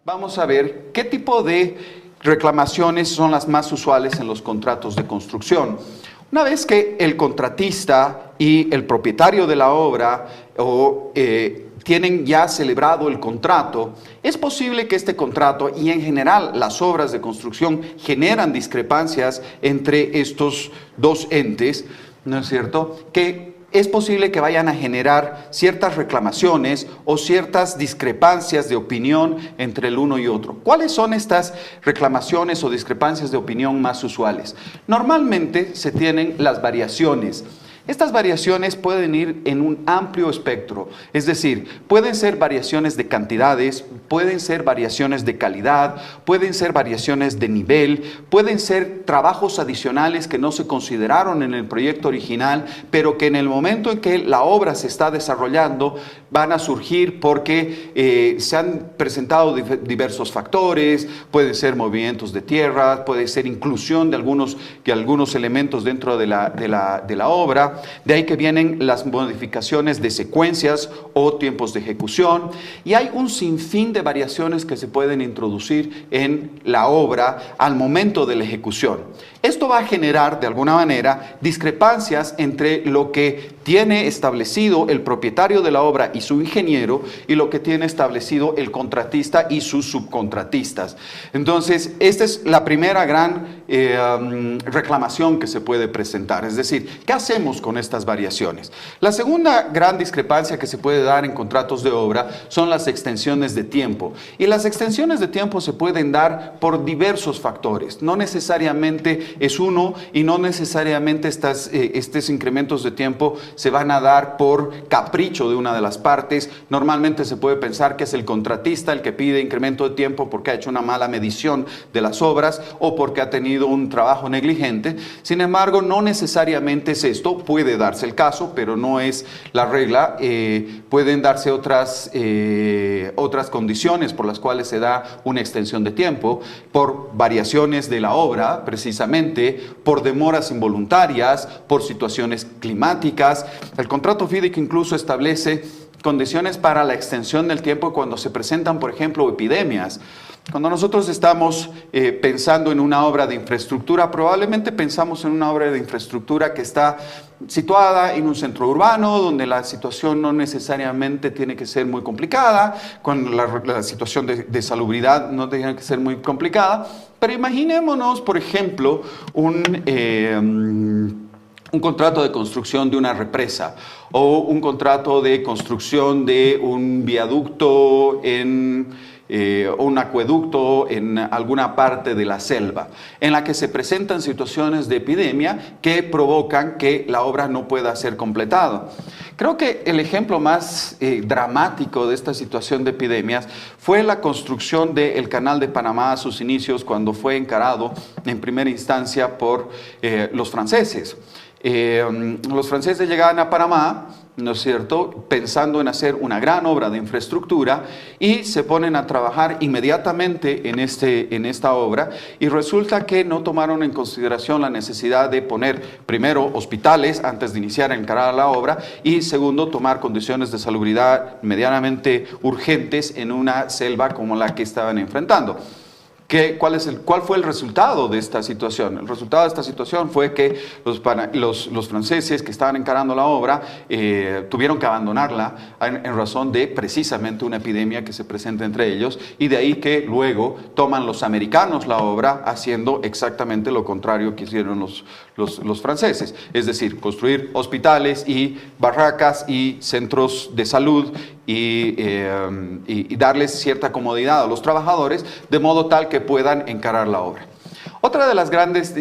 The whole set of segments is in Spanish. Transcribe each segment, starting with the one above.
vamos a ver qué tipo de reclamaciones son las más usuales en los contratos de construcción. Una vez que el contratista y el propietario de la obra tienen ya celebrado el contrato, es posible que este contrato y en general las obras de construcción generan discrepancias entre estos dos entes, ¿no es cierto?, que es posible que vayan a generar ciertas reclamaciones o ciertas discrepancias de opinión entre el uno y otro. ¿Cuáles son estas reclamaciones o discrepancias de opinión más usuales? Normalmente se tienen las variaciones. Estas variaciones pueden ir en un amplio espectro, es decir, pueden ser variaciones de cantidades, pueden ser variaciones de calidad, pueden ser variaciones de nivel, pueden ser trabajos adicionales que no se consideraron en el proyecto original, pero que en el momento en que la obra se está desarrollando van a surgir porque se han presentado diversos factores, pueden ser movimientos de tierra, puede ser inclusión de algunos elementos dentro de la obra. De ahí que vienen las modificaciones de secuencias o tiempos de ejecución, y hay un sinfín de variaciones que se pueden introducir en la obra al momento de la ejecución. Esto va a generar, de alguna manera, discrepancias entre lo que tiene establecido el propietario de la obra y su ingeniero y lo que tiene establecido el contratista y sus subcontratistas. Entonces, esta es la primera gran reclamación que se puede presentar. Es decir, ¿qué hacemos con estas variaciones? La segunda gran discrepancia que se puede dar en contratos de obra son las extensiones de tiempo. Y las extensiones de tiempo se pueden dar por diversos factores. No necesariamente es uno y no necesariamente estos incrementos de tiempo se van a dar por capricho de una de las partes. Normalmente se puede pensar que es el contratista el que pide incremento de tiempo porque ha hecho una mala medición de las obras o porque ha tenido un trabajo negligente. Sin embargo, no necesariamente es esto. Puede darse el caso, pero no es la regla. Pueden darse otras condiciones por las cuales se da una extensión de tiempo, por variaciones de la obra, precisamente, por demoras involuntarias, por situaciones climáticas. El contrato FIDIC incluso establece condiciones para la extensión del tiempo cuando se presentan, por ejemplo, epidemias. Cuando nosotros estamos pensando en una obra de infraestructura, probablemente pensamos en una obra de infraestructura que está situada en un centro urbano, donde la situación no necesariamente tiene que ser muy complicada, con la situación de salubridad no tiene que ser muy complicada, pero imaginémonos, por ejemplo, un contrato de construcción de una represa o un contrato de construcción de un viaducto o un acueducto en alguna parte de la selva, en la que se presentan situaciones de epidemia que provocan que la obra no pueda ser completada. Creo que el ejemplo más dramático de esta situación de epidemias fue la construcción del Canal de Panamá a sus inicios, cuando fue encarado en primera instancia por los franceses. Los franceses llegaban a Panamá, ¿no es cierto?, pensando en hacer una gran obra de infraestructura, y se ponen a trabajar inmediatamente en esta obra, y resulta que no tomaron en consideración la necesidad de poner primero hospitales antes de iniciar a encarar la obra, y segundo, tomar condiciones de salubridad medianamente urgentes en una selva como la que estaban enfrentando. ¿Cuál fue el resultado de esta situación? El resultado de esta situación fue que los franceses que estaban encarando la obra tuvieron que abandonarla en razón de precisamente una epidemia que se presenta entre ellos, y de ahí que luego toman los americanos la obra haciendo exactamente lo contrario que hicieron los franceses, es decir, construir hospitales y barracas y centros de salud y darles cierta comodidad a los trabajadores de modo tal que puedan encarar la obra. Otra de las grandes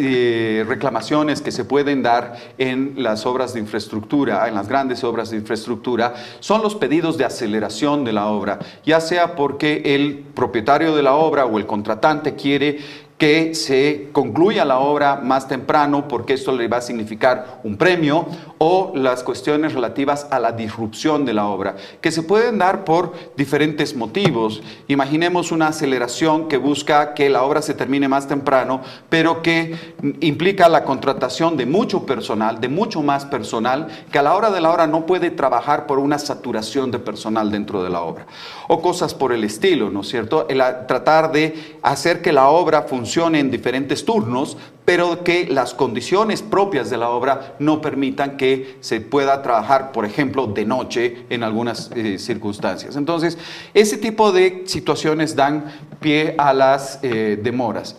reclamaciones que se pueden dar en las obras de infraestructura, en las grandes obras de infraestructura, son los pedidos de aceleración de la obra, ya sea porque el propietario de la obra o el contratante quiere que se concluya la obra más temprano porque esto le va a significar un premio, o las cuestiones relativas a la disrupción de la obra, que se pueden dar por diferentes motivos. Imaginemos una aceleración que busca que la obra se termine más temprano, pero que implica la contratación de mucho personal, de mucho más personal, que a la hora de la hora no puede trabajar por una saturación de personal dentro de la obra. O cosas por el estilo, ¿no es cierto? Tratar de hacer que la obra funcione en diferentes turnos, pero que las condiciones propias de la obra no permitan que se pueda trabajar, por ejemplo, de noche en algunas circunstancias. Entonces, ese tipo de situaciones dan pie a las demoras.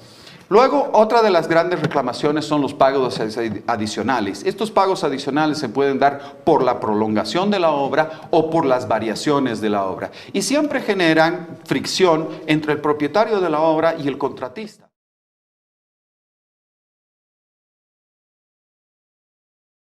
Luego, otra de las grandes reclamaciones son los pagos adicionales. Estos pagos adicionales se pueden dar por la prolongación de la obra o por las variaciones de la obra. Y siempre generan fricción entre el propietario de la obra y el contratista.